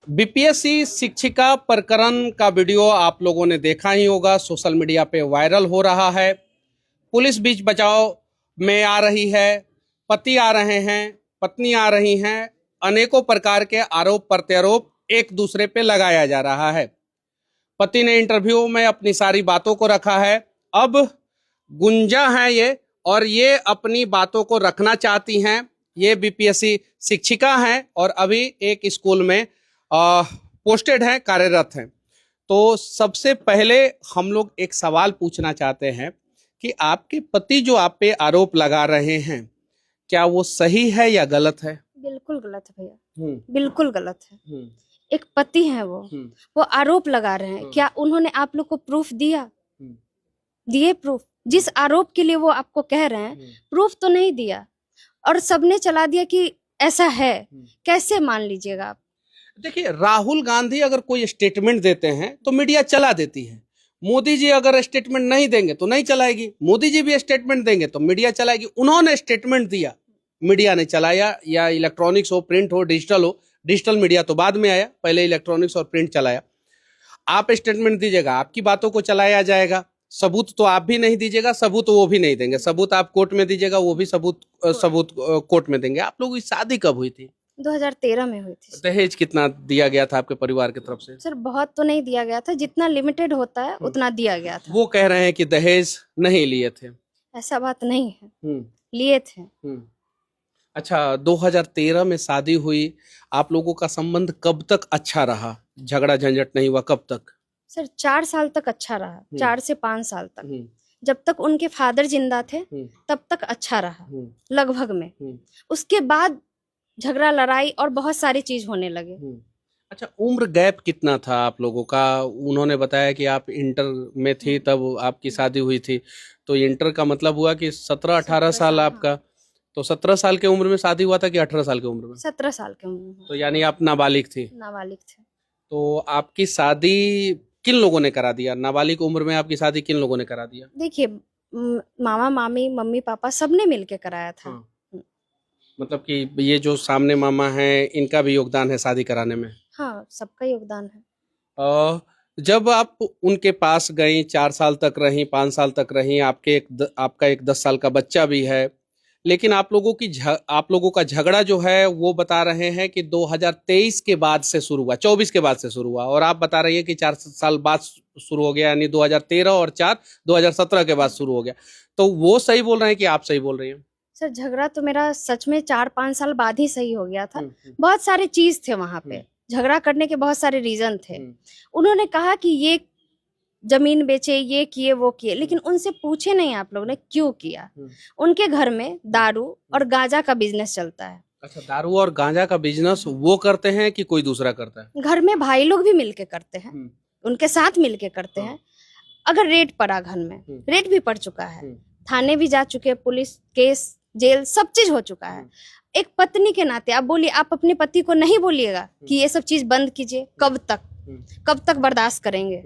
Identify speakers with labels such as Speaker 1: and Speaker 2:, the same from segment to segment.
Speaker 1: BPSC शिक्षिका प्रकरण का वीडियो आप लोगों ने देखा ही होगा, सोशल मीडिया पे वायरल हो रहा है। पुलिस बीच बचाव में आ रही है, पति आ रहे हैं, पत्नी आ रही हैं, अनेकों प्रकार के आरोप प्रत्यारोप एक दूसरे पे लगाया जा रहा है। पति ने इंटरव्यू में अपनी सारी बातों को रखा है। अब गुंजा है ये, और ये अपनी बातों को रखना चाहती हैं। ये बीपीएससी शिक्षिका हैं और अभी एक स्कूल में पोस्टेड हैं, कार्यरत हैं। तो सबसे पहले हम लोग एक सवाल पूछना चाहते हैं कि आपके पति जो आप पे आरोप लगा रहे हैं, क्या वो सही है या गलत है?
Speaker 2: बिल्कुल गलत है भैया, बिल्कुल गलत है।
Speaker 1: हम्म,
Speaker 2: एक पति हैं वो आरोप लगा रहे हैं। क्या उन्होंने आप लोग को प्रूफ दिया? दिए प्रूफ? जिस आरोप के लिए वो आपको कह रहे हैं, प्रूफ तो नहीं दिया, और सबने चला दिया कि ऐसा है। कैसे मान लीजिएगा आप?
Speaker 1: देखिए, राहुल गांधी अगर कोई स्टेटमेंट देते हैं तो मीडिया चला देती है। मोदी जी अगर स्टेटमेंट नहीं देंगे तो नहीं चलाएगी। मोदी जी भी स्टेटमेंट देंगे तो मीडिया चलाएगी। उन्होंने स्टेटमेंट दिया, मीडिया ने चलाया, या इलेक्ट्रॉनिक्स हो, प्रिंट हो, डिजिटल हो। डिजिटल मीडिया तो बाद में आया, पहले इलेक्ट्रॉनिक्स और प्रिंट चलाया। आप स्टेटमेंट दीजिएगा, आपकी बातों को चलाया जाएगा। सबूत तो आप भी नहीं दीजिएगा, सबूत वो भी नहीं देंगे। सबूत आप कोर्ट में दीजिएगा, वो भी सबूत कोर्ट में देंगे। आप लोगों की शादी कब हुई थी?
Speaker 2: 2013 में हुई थी।
Speaker 1: दहेज कितना दिया गया था आपके परिवार की तरफ से?
Speaker 2: सर बहुत तो नहीं दिया गया था, जितना लिमिटेड होता है उतना दिया गया था।
Speaker 1: वो कह रहे हैं कि दहेज नहीं लिए थे।
Speaker 2: ऐसा बात नहीं है, लिए थे।
Speaker 1: अच्छा, 2013 में शादी हुई। आप लोगों का संबंध कब तक अच्छा रहा? झगड़ा झंझट नहीं हुआ कब तक?
Speaker 2: सर 4 साल तक अच्छा रहा, 4 से 5 साल तक। जब तक उनके फादर जिंदा थे तब तक अच्छा रहा, लगभग में। उसके बाद झगड़ा, लड़ाई और बहुत सारी चीज होने लगे।
Speaker 1: अच्छा, उम्र गैप कितना था आप लोगों का? उन्होंने बताया कि आप इंटर में थी तब आपकी शादी हुई थी, तो इंटर का मतलब हुआ कि 17-18 साल आपका। तो 17 साल के उम्र में शादी हुआ था कि 18 साल की उम्र में?
Speaker 2: 17 साल के उम्र में।
Speaker 1: तो यानी आप नाबालिग थी?
Speaker 2: नाबालिग थे।
Speaker 1: तो आपकी शादी किन लोगों ने करा दिया? नाबालिग उम्र में आपकी शादी किन लोगों ने करा दिया?
Speaker 2: देखिए, मामा मामी मम्मी पापा सबने मिलके कराया था।
Speaker 1: मतलब कि ये जो सामने मामा हैं, इनका भी योगदान है शादी कराने में?
Speaker 2: हाँ, सबका योगदान है।
Speaker 1: जब आप उनके पास गई, 4 साल तक रही, 5 साल तक रही, आपका एक 10 साल का बच्चा भी है, लेकिन आप लोगों का झगड़ा जो है वो बता रहे हैं कि 2023 के बाद से शुरू हुआ, 24 के बाद से शुरू हुआ, और आप बता रही है कि 4 साल बाद शुरू हो गया, यानी 2013 और 4 2017 के बाद शुरू हो गया। तो वो सही बोल रहे हैं कि आप सही बोल रही हैं?
Speaker 2: सर झगड़ा तो मेरा सच में 4-5 साल बाद ही सही हो गया था। बहुत सारे चीज थे वहां पे, झगड़ा करने के बहुत सारे रीजन थे। उन्होंने कहा कि ये जमीन बेचे, ये किए, वो किए, लेकिन उनसे पूछे नहीं आप लोगों ने क्यों किया। उनके घर में दारू और गांजा का बिजनेस चलता है।
Speaker 1: अच्छा, दारू और गांजा का बिजनेस वो करते हैं कि कोई दूसरा करता है?
Speaker 2: घर में भाई लोग भी मिलके करते हैं, उनके साथ मिलके करते हैं। अगर रेड पड़ा घर में, रेड भी पड़ चुका है, थाने भी जा चुके, पुलिस केस, जेल, सब चीज हो चुका है। एक पत्नी के नाते आप बोलिए, आप अपने पति को नहीं बोलिएगा कि ये सब चीज बंद कीजिए? कब तक बर्दाश्त करेंगे?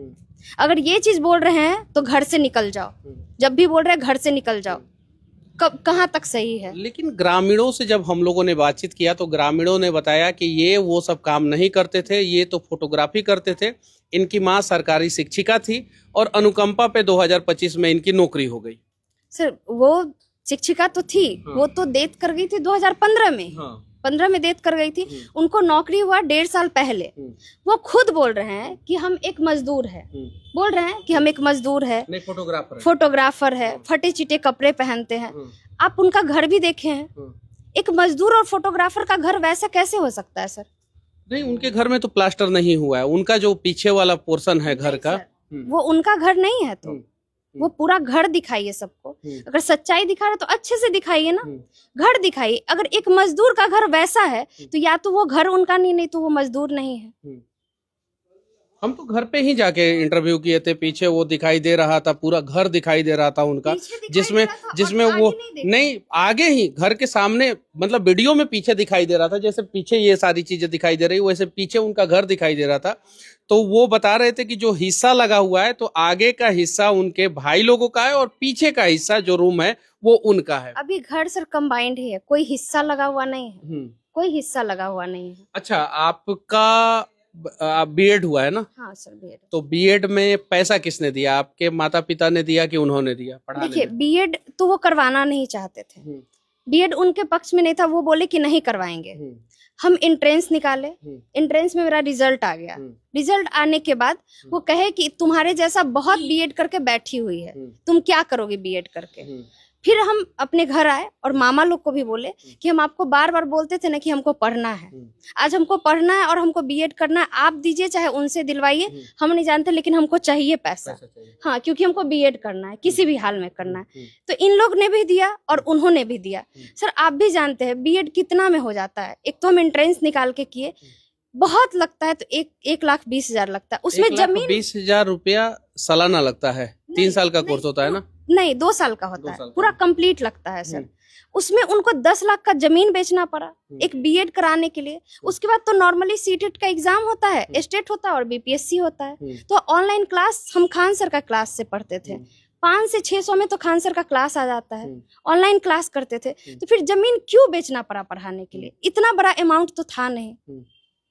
Speaker 2: अगर ये चीज बोल रहे हैं तो घर से निकल जाओ। जब भी बोल रहे हैं घर से निकल जाओ, कहाँ तक सही है?
Speaker 1: लेकिन ग्रामीणों से जब हम लोगों ने बातचीत किया तो ग्रामीणों ने बताया कि ये वो सब काम नहीं करते थे, ये तो फोटोग्राफी करते थे। इनकी माँ सरकारी शिक्षिका थी और अनुकंपा पे 2025 में इनकी नौकरी हो गई।
Speaker 2: सर वो शिक्षिका तो थी, वो तो डेथ कर गई थी 2015 में। 15 में डेथ कर गई थी। उनको नौकरी हुआ 1.5 साल पहले। वो खुद बोल रहे हैं कि हम एक मजदूर है, बोल रहे हैं कि हम एक मजदूर है,
Speaker 1: नहीं
Speaker 2: फोटोग्राफर है, फटे चिटे कपड़े पहनते हैं। आप उनका घर भी देखे हैं। एक मजदूर और फोटोग्राफर का घर वैसा कैसे हो सकता है सर?
Speaker 1: नहीं, उनके घर में तो प्लास्टर नहीं हुआ है। उनका जो पीछे वाला पोर्शन है घर का,
Speaker 2: वो उनका घर नहीं है। तो वो पूरा घर दिखाइए सबको। अगर सच्चाई दिखा रहे तो अच्छे से दिखाइए ना, घर दिखाइए। अगर एक मजदूर का घर वैसा है तो या तो वो घर उनका नहीं तो वो मजदूर नहीं है।
Speaker 1: हम तो घर पे ही जाके इंटरव्यू किए थे। पीछे वो दिखाई दे रहा था, पूरा घर दिखाई दे रहा था उनका, जिसमें वो नहीं, आगे ही घर के सामने, मतलब वीडियो में पीछे दिखाई दे रहा था, जैसे पीछे ये सारी चीजें दिखाई दे रही वैसे पीछे उनका घर दिखाई दे रहा था। तो वो बता रहे थे कि जो हिस्सा लगा हुआ है तो आगे का हिस्सा उनके भाई लोगों का है और पीछे का हिस्सा जो रूम है वो उनका है।
Speaker 2: अभी घर सर कंबाइंड ही है, कोई हिस्सा लगा हुआ नहीं है, कोई हिस्सा लगा हुआ नहीं है।
Speaker 1: अच्छा, आपका बीएड हुआ है ना?
Speaker 2: हाँ सर, बीएड।
Speaker 1: तो बीएड में पैसा किसने दिया? आपके माता पिता ने दिया कि उन्होंने दिया पढ़ाने
Speaker 2: देखिए,
Speaker 1: में?
Speaker 2: बीएड तो वो करवाना नहीं चाहते थे, बीएड उनके पक्ष में नहीं था, वो बोले कि नहीं करवाएंगे। हम इंट्रेंस निकाले, इंट्रेंस में मेरा रिजल्ट आ गया। रिजल्ट आने के बाद वो कहे कि तुम्हारे जैसा बहुत बीएड करके बैठी हुई है, तुम क्या करोगे बीएड करके। फिर हम अपने घर आए और मामा लोग को भी बोले कि हम आपको बार बार बोलते थे ना कि हमको पढ़ना है, आज हमको पढ़ना है और हमको बीएड करना है, आप दीजिए चाहे उनसे दिलवाइए, हम नहीं जानते, लेकिन हमको चाहिए पैसा। हाँ, क्योंकि हमको बीएड करना है, किसी भी हाल में करना है। तो इन लोग ने भी दिया और उन्होंने भी दिया। सर आप भी जानते हैं बीएड कितना में हो जाता है। एक तो हम एंट्रेंस निकाल के किए, बहुत लगता है, तो 1,20,000 लगता है उसमें। जमीन
Speaker 1: 1,20,000 रुपया सालाना लगता है? 3 साल का कोर्स होता है ना?
Speaker 2: नहीं, 2 साल का होता है, पूरा कंप्लीट लगता है सर। उसमें उनको 10 लाख का जमीन बेचना पड़ा एक बीएड कराने के लिए। उसके बाद तो नॉर्मली सीटेट का एग्जाम होता है, स्टेट होता है और बीपीएससी होता है। तो ऑनलाइन क्लास हम खान सर का क्लास से पढ़ते थे, 500 से 600 में तो खान सर का क्लास आ जाता है, ऑनलाइन क्लास करते थे। तो फिर जमीन क्यों बेचना पड़ा पढ़ाने के लिए? इतना बड़ा अमाउंट तो था नहीं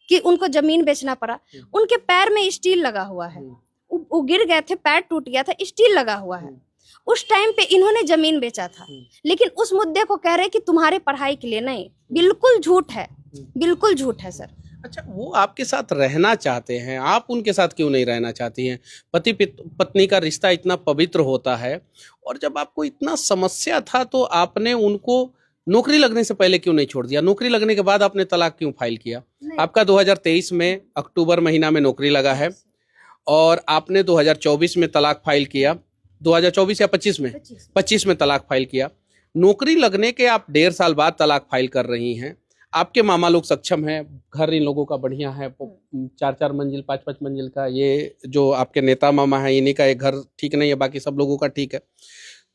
Speaker 2: कि उनको जमीन बेचना पड़ा। उनके पैर में स्टील लगा हुआ है, वो गिर गए थे, पैर टूट गया था, स्टील लगा हुआ है। उस टाइम पे इन्होंने जमीन बेचा था, लेकिन उस मुद्दे को कह रहे कि तुम्हारे पढ़ाई के लिए नहीं। बिल्कुल झूठ है, बिल्कुल झूठ है सर।
Speaker 1: अच्छा, वो आपके साथ रहना चाहते हैं, आप उनके साथ क्यों नहीं रहना चाहती हैं? पति पत्नी का रिश्ता इतना पवित्र होता है, और जब आपको इतना समस्या था तो आपने उनको नौकरी लगने से पहले क्यों नहीं छोड़ दिया? नौकरी लगने के बाद आपने तलाक क्यों फाइल किया? आपका 2023 में अक्टूबर महीना में नौकरी लगा है और आपने 2024 में तलाक फाइल किया। 2024 या 25 में तलाक फाइल किया। नौकरी लगने के आप 1.5 साल बाद तलाक फाइल कर रही हैं। आपके मामा लोग सक्षम हैं, घर इन लोगों का बढ़िया है, 4-4 मंजिल 5-5 मंजिल का, ये जो आपके नेता मामा है इन्हीं का एक घर ठीक नहीं है, बाकी सब लोगों का ठीक है।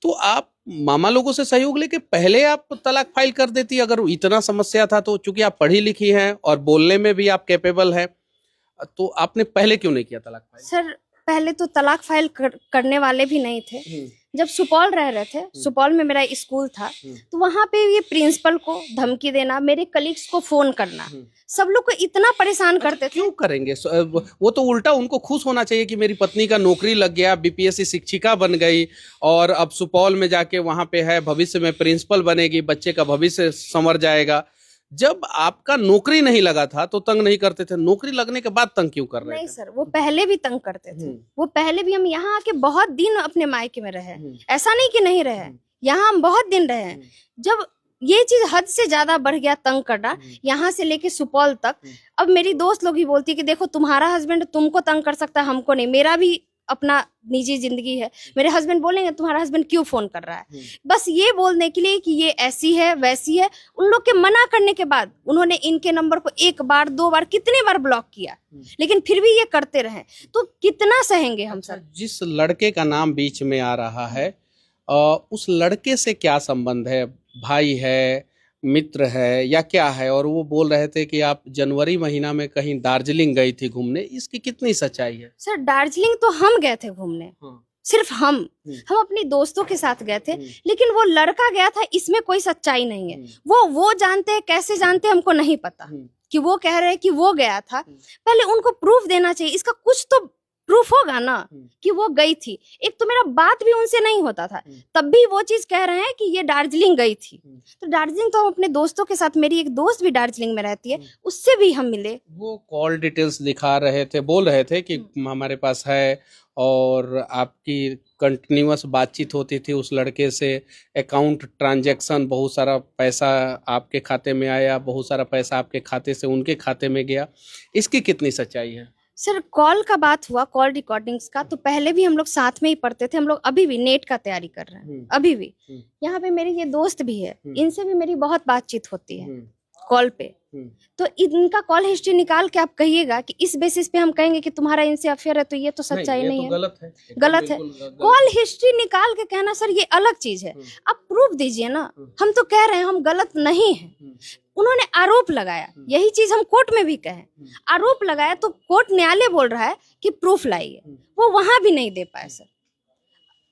Speaker 1: तो आप मामा लोगों से सहयोग लेके पहले आप तलाक फाइल कर देती अगर इतना समस्या था तो। चूंकि आप पढ़ी लिखी हैं और बोलने में भी आप कैपेबल हैं, तो आपने पहले क्यों नहीं किया तलाक फाइल?
Speaker 2: सर पहले तो तलाक फाइल करने वाले भी नहीं थे। जब सुपौल रह रहे थे, सुपौल में मेरा स्कूल था, तो वहाँ पे ये प्रिंसिपल को धमकी देना, मेरे कलीग्स को फोन करना, सब लोग को इतना परेशान करते थे।
Speaker 1: क्यों करेंगे? वो तो उल्टा उनको खुश होना चाहिए कि मेरी पत्नी का नौकरी लग गया, बीपीएससी शिक्षिका बन गई और अब सुपौल में जाके वहाँ पे है, भविष्य में प्रिंसिपल बनेगी, बच्चे का भविष्य संवर जाएगा। जब आपका नौकरी नहीं लगा था तो तंग नहीं करते थे, नौकरी लगने के बाद तंग क्यों कर रहे थे?
Speaker 2: नहीं सर, वो पहले भी तंग करते थे। वो पहले भी, हम यहाँ आके बहुत दिन अपने मायके में रहे, ऐसा नहीं कि नहीं रहे, यहाँ हम बहुत दिन रहे। जब ये चीज हद से ज्यादा बढ़ गया तंग करना, यहाँ से लेके सुपौल तक, अब मेरी दोस्त लोग ही बोलती है कि देखो तुम्हारा हस्बैंड तुमको तंग कर सकता है, हमको नहीं। मेरा भी अपना निजी जिंदगी है, मेरे हस्बैंड बोलेंगे तुम्हारा हस्बैंड क्यों फोन कर रहा है, बस ये बोलने के लिए कि ये ऐसी है वैसी है। उन लोग के मना करने के बाद उन्होंने इनके नंबर को 1 बार 2 बार कितने बार ब्लॉक किया, लेकिन फिर भी ये करते रहे, तो कितना सहेंगे हम सर।
Speaker 1: जिस लड़के का नाम बीच में आ रहा है, उस लड़के से क्या संबंध है? भाई है, मित्र है या क्या है? और वो बोल रहे थे कि आप जनवरी महीना में कहीं दार्जिलिंग गई थी घूमने, इसकी कितनी सच्चाई है?
Speaker 2: सर दार्जिलिंग तो हम गए थे घूमने, सिर्फ हम अपनी दोस्तों के साथ गए थे, लेकिन वो लड़का गया था, इसमें कोई सच्चाई नहीं है। वो जानते हैं, कैसे जानते हैं हमको नहीं पता, कि वो कह रहे हैं कि वो गया था। पहले उनको प्रूफ देना चाहिए, इसका कुछ तो प्रूफ होगा ना कि वो गई थी। एक तो मेरा बात भी उनसे नहीं होता था, तब भी वो चीज कह रहे हैं कि ये दार्जिलिंग गई थी। तो दार्जिलिंग तो हम अपने दोस्तों के साथ, मेरी एक दोस्त भी दार्जिलिंग में रहती है, उससे भी हम मिले। वो
Speaker 1: कॉल डिटेल्स दिखा रहे थे, बोल रहे थे कि हमारे पास है, और आपकी कंटिन्यूअस बातचीत होती थी उस लड़के से, अकाउंट ट्रांजैक्शन, बहुत सारा पैसा आपके खाते में आया, बहुत सारा पैसा आपके खाते से उनके खाते में गया, इसकी कितनी सच्चाई है?
Speaker 2: सर कॉल का बात हुआ, कॉल रिकॉर्डिंग्स का, तो पहले भी हम लोग साथ में ही पढ़ते थे। हम लोग अभी भी नेट का तैयारी कर रहे हैं, अभी भी। यहाँ पे मेरी ये दोस्त भी है, इनसे भी मेरी बहुत बातचीत होती है कॉल पे। तो इनका कॉल हिस्ट्री निकाल के आप कहिएगा कि इस बेसिस पे हम कहेंगे कि तुम्हारा इनसे अफेयर है, तो ये तो सच्चाई नहीं है,
Speaker 1: गलत है,
Speaker 2: गलत है। कॉल हिस्ट्री निकाल के कहना सर ये अलग चीज है, आप प्रूफ दीजिए ना। हम तो कह रहे हैं हम गलत नहीं है। उन्होंने आरोप लगाया, यही चीज हम कोर्ट में भी कहे, आरोप लगाया, तो कोर्ट न्यायालय बोल रहा है कि प्रूफ लाइए, वो वहां भी नहीं दे पाए सर।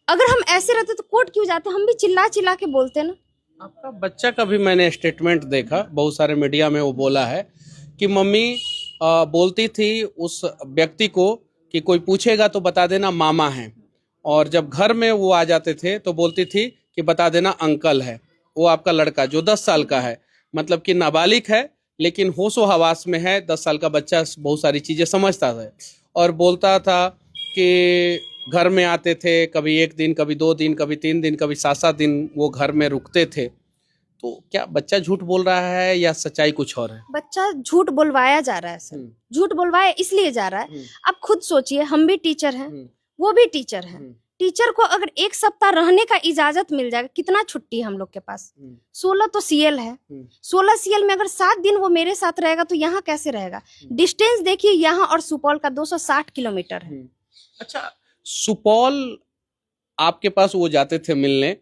Speaker 2: अगर हम ऐसे रहते तो कोर्ट क्यों जाते, हम भी चिल्ला चिल्ला के बोलते ना।
Speaker 1: आपका बच्चा का भी मैंने स्टेटमेंट देखा, बहुत सारे मीडिया में वो बोला है कि मम्मी बोलती थी उस व्यक्ति को कि कोई पूछेगा तो बता देना मामा है, और जब घर में वो आ जाते थे तो बोलती थी कि बता देना अंकल है। वो आपका लड़का जो 10 साल का है, मतलब कि नाबालिग है लेकिन होशो हवास में है। 10 साल का बच्चा बहुत सारी चीज़ें समझता था और बोलता था कि घर में आते थे, कभी 1 दिन, कभी 2 दिन, कभी 3 दिन, कभी 7-7 दिन वो घर में रुकते थे। तो क्या बच्चा झूठ बोल रहा है या सच्चाई कुछ और है?
Speaker 2: बच्चा झूठ बोलवाया जा रहा है सर। झूठ बोलवाया इसलिए जा रहा है, आप खुद सोचिए, हम भी टीचर हैं, वो भी टीचर हैं। टीचर को अगर 1 सप्ताह रहने का इजाजत मिल जाएगा, कितना छुट्टी है हम लोग के पास? 16 तो सीएल है। 16 सीएल में अगर 7 दिन वो मेरे साथ रहेगा तो यहाँ कैसे रहेगा? डिस्टेंस देखिए, यहाँ और सुपौल का 260 किलोमीटर है।
Speaker 1: अच्छा, सुपौल आपके पास वो जाते थे मिलने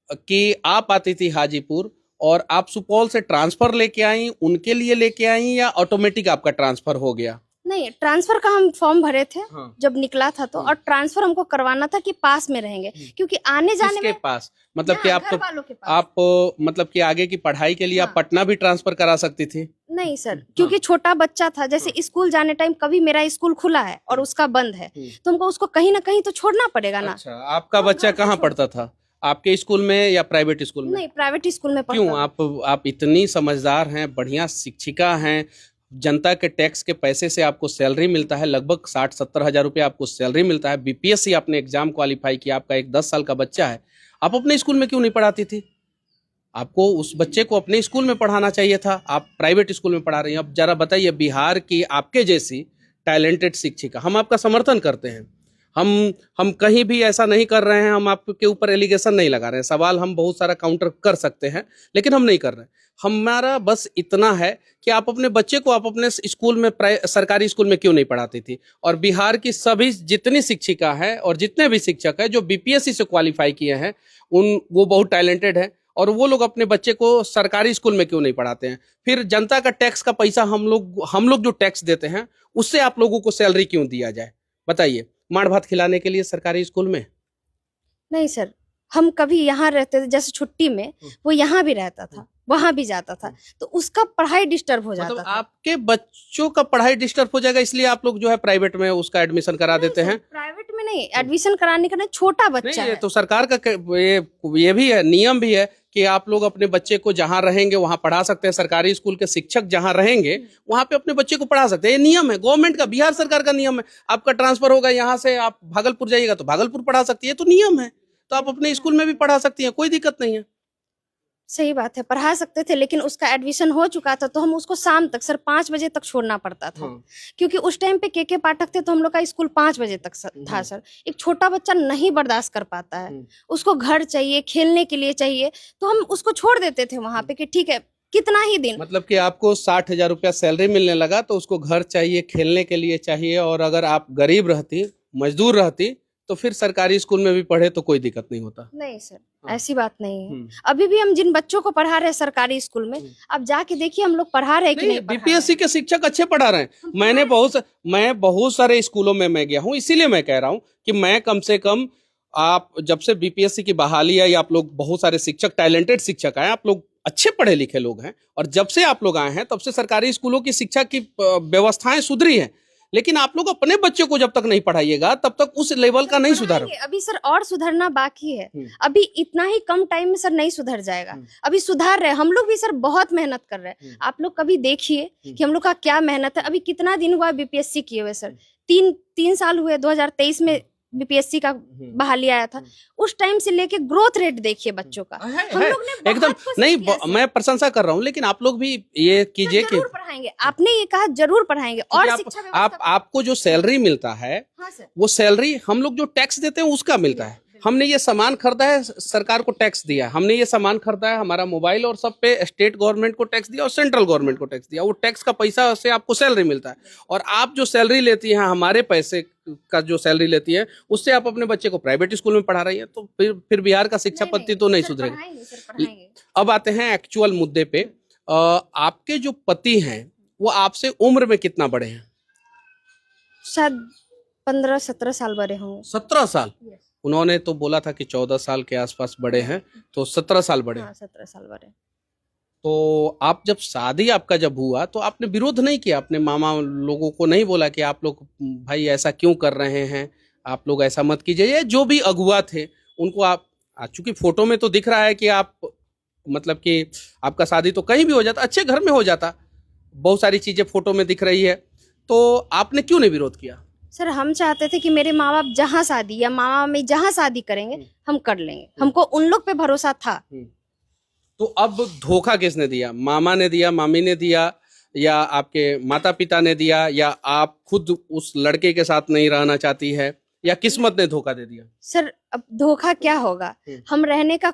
Speaker 1: कि आप आती थी हाजीपुर और आप सुपौल से ट्रांसफर लेके आई, उनके लिए लेके आई, या ऑटोमेटिक आपका ट्रांसफर हो गया?
Speaker 2: नहीं, ट्रांसफर का हम फॉर्म भरे थे।
Speaker 1: हाँ।
Speaker 2: जब निकला था तो, और ट्रांसफर हमको करवाना था कि पास में रहेंगे, क्योंकि आने जाने में
Speaker 1: पास मतलब कि आप तो
Speaker 2: पास।
Speaker 1: आप मतलब कि आगे की पढ़ाई के लिए आप पटना भी ट्रांसफर करा सकती थी?
Speaker 2: नहीं सर, क्योंकि छोटा बच्चा था, जैसे स्कूल जाने टाइम, कभी मेरा स्कूल खुला है और उसका बंद है, तो हमको उसको कहीं ना कहीं तो छोड़ना पड़ेगा ना।
Speaker 1: अच्छा, आपका बच्चा कहाँ पढ़ता था? आपके स्कूल में या प्राइवेट स्कूल में?
Speaker 2: नहीं, प्राइवेट स्कूल में पढ़ता।
Speaker 1: क्यों? आप इतनी समझदार हैं, बढ़िया शिक्षिका हैं, जनता के टैक्स के पैसे से आपको सैलरी मिलता है, लगभग 60-70 हजार रुपये आपको सैलरी मिलता है। बीपीएससी आपने एग्जाम क्वालिफाई किया, आपका एक 10 साल का बच्चा है, आप अपने स्कूल में क्यों नहीं पढ़ाती थी? आपको उस बच्चे को अपने स्कूल में पढ़ाना चाहिए था, आप प्राइवेट स्कूल में पढ़ा रही हैं। अब जरा बताइए, बिहार की आपके जैसी टैलेंटेड शिक्षिका, हम आपका समर्थन करते हैं, हम कहीं भी ऐसा नहीं कर रहे हैं, हम आपके ऊपर एलिगेशन नहीं लगा रहे हैं, सवाल हम बहुत सारा काउंटर कर सकते हैं, लेकिन हम नहीं कर रहे हैं। हमारा बस इतना है कि आप अपने बच्चे को आप अपने स्कूल में, सरकारी स्कूल में क्यों नहीं पढ़ाती थी? और बिहार की सभी जितनी शिक्षिका हैं और जितने भी शिक्षक हैं जो बीपीएससी से क्वालिफाई किए हैं, वो बहुत टैलेंटेड है, और वो लोग अपने बच्चे को सरकारी स्कूल में क्यों नहीं पढ़ाते हैं? फिर जनता का टैक्स का पैसा हम लोग जो टैक्स देते हैं उससे आप लोगों को सैलरी क्यों दिया जाए? बताइए, माड़ भात खिलाने के लिए सरकारी स्कूल में?
Speaker 2: नहीं सर, हम कभी यहाँ रहते थे, जैसे छुट्टी में वो यहाँ भी रहता था, वहां भी जाता था, तो उसका पढ़ाई डिस्टर्ब हो जाता था।
Speaker 1: आपके बच्चों का पढ़ाई डिस्टर्ब हो जाएगा, इसलिए आप लोग जो है प्राइवेट में उसका एडमिशन करा देते हैं?
Speaker 2: प्राइवेट में नहीं, एडमिशन कराने का नहीं, छोटा बच्चा
Speaker 1: नहीं,
Speaker 2: है।
Speaker 1: तो सरकार का ये भी है, नियम भी है कि आप लोग अपने बच्चे को जहां रहेंगे वहां पढ़ा सकते हैं। सरकारी स्कूल के शिक्षक जहां रहेंगे वहां पे अपने बच्चे को पढ़ा सकते हैं। ये नियम है, गवर्नमेंट का, बिहार सरकार का नियम है। आपका ट्रांसफर होगा, यहाँ से आप भागलपुर जाइएगा तो भागलपुर पढ़ा सकती है, तो नियम है, तो आप अपने स्कूल में भी पढ़ा सकती हैं, कोई दिक्कत नहीं है।
Speaker 2: सही बात है, पढ़ा सकते थे, लेकिन उसका एडमिशन हो चुका था तो हम उसको शाम तक, सर 5 बजे तक छोड़ना पड़ता था। क्योंकि उस टाइम पे के पाठक थे तो हम लोग का स्कूल 5 बजे तक था सर। एक छोटा बच्चा नहीं बर्दाश्त कर पाता है, उसको घर चाहिए, खेलने के लिए चाहिए, तो हम उसको छोड़ देते थे वहां पे कि ठीक है, कितना ही दिन।
Speaker 1: मतलब कि आपको 60,000 रुपया सैलरी मिलने लगा तो उसको घर चाहिए, खेलने के लिए चाहिए, और अगर आप गरीब रहती, मजदूर रहती, तो फिर सरकारी स्कूल में भी पढ़े तो कोई दिक्कत नहीं होता।
Speaker 2: नहीं सर, ऐसी बात नहीं है। अभी भी हम जिन बच्चों को पढ़ा रहे हैं सरकारी स्कूल में, आप जाके देखिए हम लोग पढ़ा रहे हैं कि नहीं।
Speaker 1: बीपीएससी के शिक्षक अच्छे पढ़ा रहे हैं। मैं बहुत सारे स्कूलों में मैं गया हूँ, इसीलिए मैं कह रहा हूँ कि मैं कम से कम, आप जब से बीपीएससी की बहाली आई, आप लोग बहुत सारे शिक्षक, टैलेंटेड शिक्षक आए, आप लोग अच्छे पढ़े लिखे लोग हैं, और जब से आप लोग आए हैं तब से सरकारी स्कूलों की शिक्षा की व्यवस्थाएं सुधरी हैं। लेकिन आप लोग अपने बच्चों को जब तक नहीं पढ़ाइएगा तब तक उस लेवल का नहीं सुधार।
Speaker 2: अभी सर और सुधरना बाकी है, अभी इतना ही कम टाइम में सर नहीं सुधर जाएगा, अभी सुधार रहे। हम लोग भी सर बहुत मेहनत कर रहे हैं, आप लोग कभी देखिए कि हम लोग का क्या मेहनत है। अभी कितना दिन हुआ बीपीएससी किए हुए सर? 3 साल हुए। 2023 में बीपीएससी का बहाली आया था, उस टाइम से लेके ग्रोथ रेट देखिए बच्चों का, हम लोग ने
Speaker 1: एकदम नहीं, मैं प्रशंसा कर रहा हूँ, लेकिन आप लोग भी ये कीजिए कि
Speaker 2: जरूर पढ़ाएंगे। आपने ये कहा जरूर पढ़ाएंगे, और शिक्षा
Speaker 1: आपको जो सैलरी मिलता है, वो सैलरी हम लोग जो टैक्स देते हैं उसका मिलता है। हमने ये सामान खरीदा है, सरकार को टैक्स दिया, हमने ये सामान खरीदा है, हमारा मोबाइल और सब पे स्टेट गवर्नमेंट को टैक्स दिया और सेंट्रल गवर्नमेंट को टैक्स दिया, वो टैक्स का पैसा से आपको सैलरी मिलता है। और आप जो सैलरी लेती हैं, हमारे पैसे का जो सैलरी लेती है, उससे आप अपने बच्चे को प्राइवेट स्कूल में पढ़ा रही है, तो फिर बिहार का शिक्षा पद्धति तो नहीं सुधरेगा। अब आते हैं एक्चुअल मुद्दे पे। आपके जो पति हैं वो आपसे उम्र में कितना बड़े हैं?
Speaker 2: शायद 15-17 साल बड़े होंगे।
Speaker 1: 17 साल? उन्होंने तो बोला था कि 14 साल के आसपास बड़े हैं, तो 17 साल बड़े।
Speaker 2: हाँ, 17 साल बड़े।
Speaker 1: तो आप जब शादी आपका जब हुआ तो आपने विरोध नहीं किया? अपने मामा लोगों को नहीं बोला कि आप लोग भाई ऐसा क्यों कर रहे हैं, आप लोग ऐसा मत कीजिए? या जो भी अगुआ थे उनको आप, चूंकि फोटो में तो दिख रहा है कि आप, मतलब कि आपका शादी तो कहीं भी हो जाता, अच्छे घर में हो जाता, बहुत सारी चीजें फोटो में दिख रही है, तो आपने क्यों नहीं विरोध किया?
Speaker 2: सर हम चाहते थे कि मेरे माँ बाप जहाँ शादी या मामा में जहाँ शादी करेंगे हम कर लेंगे, हमको उन लोग पे भरोसा था।
Speaker 1: तो अब धोखा किसने दिया? मामा ने दिया, मामी ने दिया, या आपके माता पिता ने दिया, या आप खुद उस लड़के के साथ नहीं रहना चाहती है, या किस्मत ने धोखा दे दिया?
Speaker 2: सर अब धोखा क्या होगा, हम रहने का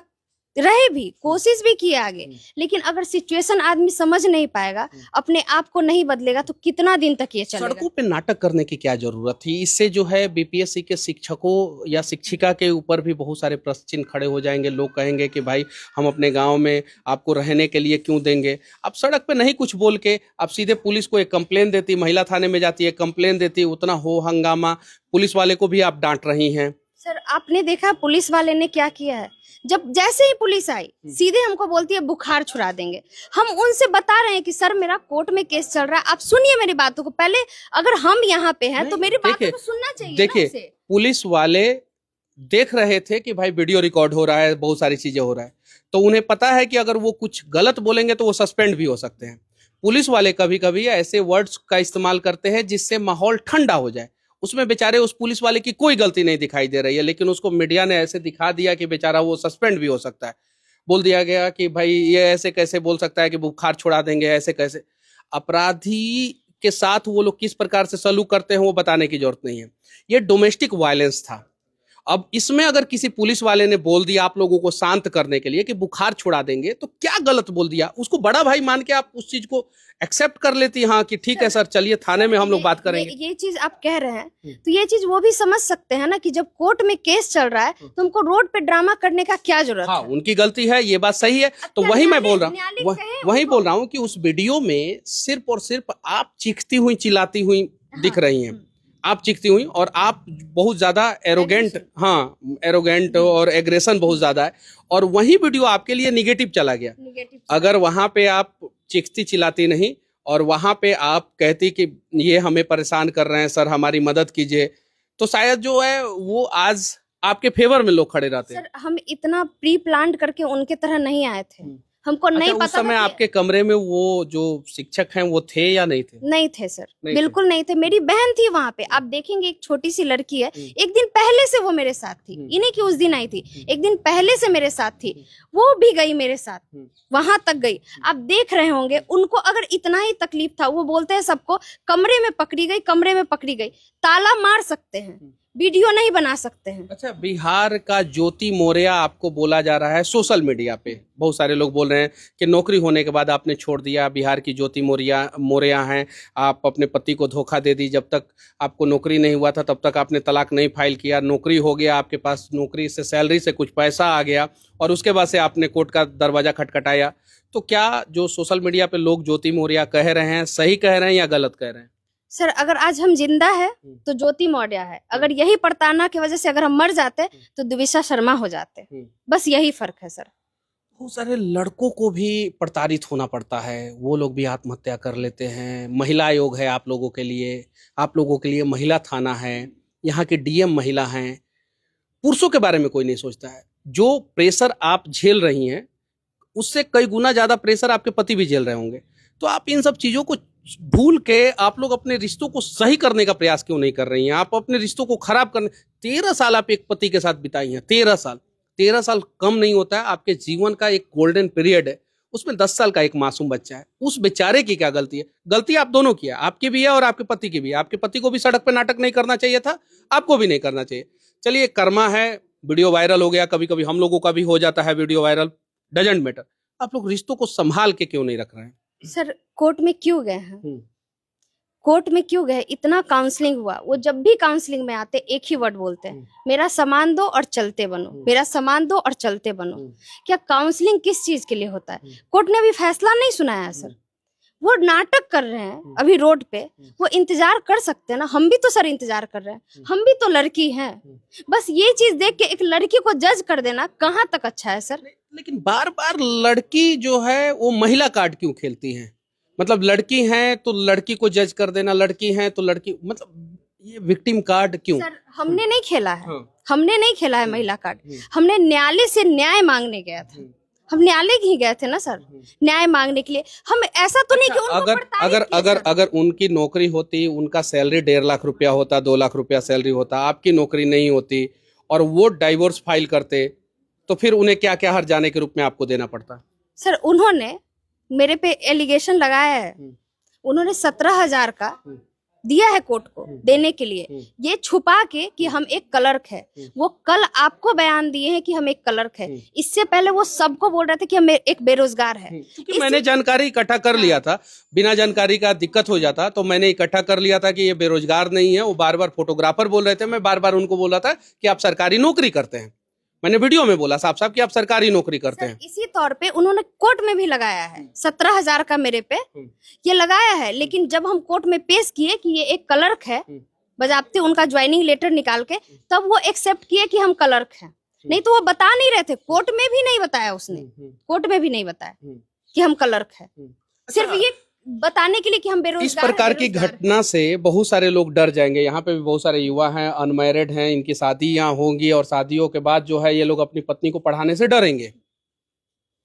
Speaker 2: रहे भी, कोशिश भी किए आगे, लेकिन अगर सिचुएशन आदमी समझ नहीं पाएगा, अपने आप को नहीं बदलेगा, तो कितना दिन तक ये चलेगा?
Speaker 1: सड़कों पे नाटक करने की क्या जरूरत थी? इससे जो है बीपीएससी के शिक्षकों या शिक्षिका के ऊपर भी बहुत सारे प्रश्न चिन्ह खड़े हो जाएंगे। लोग कहेंगे कि भाई हम अपने गांव में आपको रहने के लिए क्यों देंगे? आप सड़क पे नहीं कुछ बोल के आप सीधे पुलिस को एक कंप्लेन देती, महिला थाने में जाती है, कंप्लेन देती, उतना हो हंगामा, पुलिस वाले को भी आप डांट रही हैं।
Speaker 2: सर आपने देखा पुलिस वाले ने क्या किया है? जब जैसे ही पुलिस आई सीधे हमको बोलती है बुखार छुड़ा देंगे। हम उनसे बता रहे हैं कि सर मेरा कोर्ट में केस चल रहा है, आप सुनिए मेरी बातों को पहले। अगर हम यहाँ पे हैं तो मेरी बातों को सुनना चाहिए।
Speaker 1: देखिए पुलिस वाले देख रहे थे कि भाई वीडियो रिकॉर्ड हो रहा है, बहुत सारी चीजें हो रहा है, तो उन्हें पता है कि अगर वो कुछ गलत बोलेंगे तो वो सस्पेंड भी हो सकते हैं। पुलिस वाले कभी कभी ऐसे वर्ड्स का इस्तेमाल करते हैं जिससे माहौल ठंडा हो जाए। उसमें बेचारे उस पुलिस वाले की कोई गलती नहीं दिखाई दे रही है, लेकिन उसको मीडिया ने ऐसे दिखा दिया कि बेचारा वो सस्पेंड भी हो सकता है। बोल दिया गया कि भाई ये ऐसे कैसे बोल सकता है कि बुखार छुड़ा देंगे, ऐसे कैसे? अपराधी के साथ वो लोग किस प्रकार से सलूक करते हैं वो बताने की जरूरत नहीं है। ये डोमेस्टिक वायलेंस था। अब इसमें अगर किसी पुलिस वाले ने बोल दिया आप लोगों को शांत करने के लिए कि बुखार छुड़ा देंगे, तो क्या गलत बोल दिया? उसको बड़ा भाई मान के आप उस चीज को एक्सेप्ट कर लेती, हाँ कि ठीक है सर चलिए थाने में हम लोग बात करेंगे।
Speaker 2: ये चीज आप कह रहे हैं तो ये चीज वो भी समझ सकते हैं ना कि जब कोर्ट में केस चल रहा है तो हमको रोड पे ड्रामा करने का क्या जरूरत है?
Speaker 1: उनकी गलती है, ये बात सही है। तो वही मैं बोल रहा हूँ, वही बोल रहा हूँ कि उस वीडियो में सिर्फ और सिर्फ आप चीखती हुई चिल्लाती हुई दिख रही हैं। आप चीखती हुई, और आप बहुत ज्यादा एरोगेंट, एरोगेंट और एग्रेशन बहुत ज्यादा है, और वही वीडियो आपके लिए निगेटिव चला गया। अगर वहां पे आप चीखती चिल्लाती नहीं और वहां पे आप कहती कि ये हमें परेशान कर रहे हैं सर, हमारी मदद कीजिए, तो शायद जो है वो आज आपके फेवर में लोग खड़े रहते हैं।
Speaker 2: सर हम इतना प्री प्लान करके उनके तरह नहीं आए थे, हमको नहीं पता।
Speaker 1: उस समय आपके कमरे में वो जो शिक्षक हैं वो थे या नहीं थे?
Speaker 2: नहीं थे सर, बिल्कुल नहीं थे। मेरी बहन थी वहाँ पे, आप देखेंगे एक छोटी सी लड़की है, एक दिन पहले से वो मेरे साथ थी, इन्हीं की उस दिन आई थी, एक दिन पहले से मेरे साथ थी, वो भी गई मेरे साथ, वहां तक गई। आप देख रहे होंगे उनको अगर इतना ही तकलीफ था, वो बोलते हैं सबको कमरे में पकड़ी गई, कमरे में पकड़ी गई। ताला मार सकते हैं, वीडियो नहीं बना सकते हैं।
Speaker 1: अच्छा, बिहार का ज्योति मौर्या आपको बोला जा रहा है सोशल मीडिया पे, बहुत सारे लोग बोल रहे हैं कि नौकरी होने के बाद आपने छोड़ दिया, बिहार की ज्योति मौर्या हैं, आप अपने पति को धोखा दे दी, जब तक आपको नौकरी नहीं हुआ था तब तक आपने तलाक नहीं फाइल किया, नौकरी हो गया आपके पास, नौकरी से सैलरी से कुछ पैसा आ गया और उसके बाद से आपने कोर्ट का दरवाजा खटखटाया। तो क्या जो सोशल मीडिया पे लोग ज्योति मौर्या कह रहे हैं सही कह रहे हैं या गलत कह रहे हैं?
Speaker 2: सर अगर आज हम जिंदा है तो ज्योति मौर्य है, अगर यही प्रताड़ना की वजह से अगर हम मर जाते तो दिविशा शर्मा हो जाते, बस यही फर्क है सर।
Speaker 1: बहुत सारे लड़कों को भी प्रताड़ित होना पड़ता है, वो लोग भी आत्महत्या कर लेते हैं। महिला आयोग है आप लोगों के लिए महिला थाना है, यहाँ की डीएम महिला हैं। पुरुषों के बारे में कोई नहीं सोचता है। जो प्रेशर आप झेल रही हैं उससे कई गुना ज्यादा प्रेशर आपके पति भी झेल रहे होंगे। तो आप इन सब चीजों को भूल के आप लोग अपने रिश्तों को सही करने का प्रयास क्यों नहीं कर रही हैं? आप अपने रिश्तों को खराब करने, 13 साल आप एक पति के साथ बिताई हैं, 13 साल कम नहीं होता है। आपके जीवन का एक गोल्डन पीरियड है, उसमें 10 साल का एक मासूम बच्चा है। उस बेचारे की क्या गलती है? गलती आप दोनों की है, आपकी भी है और आपके पति की भी है। आपके पति को भी सड़क पे नाटक नहीं करना चाहिए था, आपको भी नहीं करना चाहिए। चलिए कर्मा है, वीडियो वायरल हो गया, कभी कभी हम लोगों का भी हो जाता है वीडियो वायरल, डजंट मैटर। आप लोग रिश्तों को संभाल के क्यों नहीं रख रहे हैं?
Speaker 2: सर कोर्ट में क्यों गए हैं? कोर्ट में क्यों गए? इतना काउंसलिंग हुआ, वो जब भी काउंसलिंग में आते एक ही वर्ड बोलते हैं, मेरा सामान दो और चलते बनो, मेरा सामान दो और चलते बनो। क्या काउंसलिंग किस चीज के लिए होता है? कोर्ट ने अभी फैसला नहीं सुनाया है सर, वो नाटक कर रहे हैं अभी रोड पे। वो इंतजार कर सकते हैं ना, हम भी तो सर इंतजार कर रहे हैं, हम भी तो लड़की हैं। बस ये चीज देख के एक लड़की को जज कर देना कहाँ तक अच्छा है सर?
Speaker 1: लेकिन बार बार लड़की जो है वो महिला कार्ड क्यों खेलती हैं? मतलब लड़की हैं तो लड़की को जज कर देना, लड़की हैं तो लड़की, मतलब ये विक्टिम कार्ड क्यों?
Speaker 2: सर हमने नहीं खेला है,
Speaker 1: हाँ।
Speaker 2: हमने नहीं खेला है महिला कार्ड। हमने न्यायालय से न्याय मांगने गया था, हम न्यायालय ही गए थे ना सर, न्याय मांगने के लिए। हम ऐसा तो नहीं कि उनको
Speaker 1: अगर
Speaker 2: प्रताड़ित
Speaker 1: अगर
Speaker 2: किए,
Speaker 1: अगर
Speaker 2: सर।
Speaker 1: अगर उनकी नौकरी होती, उनका सैलरी 1.5 लाख रुपया होता, 2 लाख रुपया सैलरी होता, आपकी नौकरी नहीं होती और वो डाइवोर्स फाइल करते, तो फिर उन्हें क्या क्या हर जाने के रूप में आपको देना पड़ता?
Speaker 2: सर उन्होंने मेरे पे एलिगेशन लगाया है, उन्होंने 17,000 का दिया है कोर्ट को देने के लिए, ये छुपा के कि हम एक क्लर्क है। वो कल आपको बयान दिए हैं कि हम एक क्लर्क है, इससे पहले वो सबको बोल रहे थे कि हम एक बेरोजगार है।
Speaker 1: क्योंकि मैंने जानकारी इकट्ठा कर लिया था, बिना जानकारी का दिक्कत हो जाता, तो मैंने इकट्ठा कर लिया था कि ये बेरोजगार नहीं है। वो बार बार फोटोग्राफर बोल रहे थे, मैं बार बार उनको बोला था कि आप सरकारी नौकरी करते हैं। मैंने वीडियो में बोला साफ साफ कि आप सरकारी नौकरी करते हैं।
Speaker 2: इसी तौर पे उन्होंने कोर्ट में भी लगाया है 17,000 का मेरे पे ये लगाया है, लेकिन जब हम कोर्ट में पेश किए कि ये एक क्लर्क है, बजाबते उनका ज्वाइनिंग लेटर निकाल के, तब वो एक्सेप्ट किए कि हम क्लर्क हैं। नहीं तो वो बता नहीं रहे थे, कोर्ट में भी नहीं बताया उसने, कोर्ट में भी नहीं बताया कि हम क्लर्क है, सिर्फ ये बताने के लिए कि हम बेरोजगार।
Speaker 1: इस प्रकार की घटना से बहुत सारे लोग डर जाएंगे। यहाँ पे भी बहुत सारे युवा हैं, अनमैरिड हैं, इनकी शादी यहाँ होंगी और शादियों के बाद जो है ये लोग अपनी पत्नी को पढ़ाने से डरेंगे,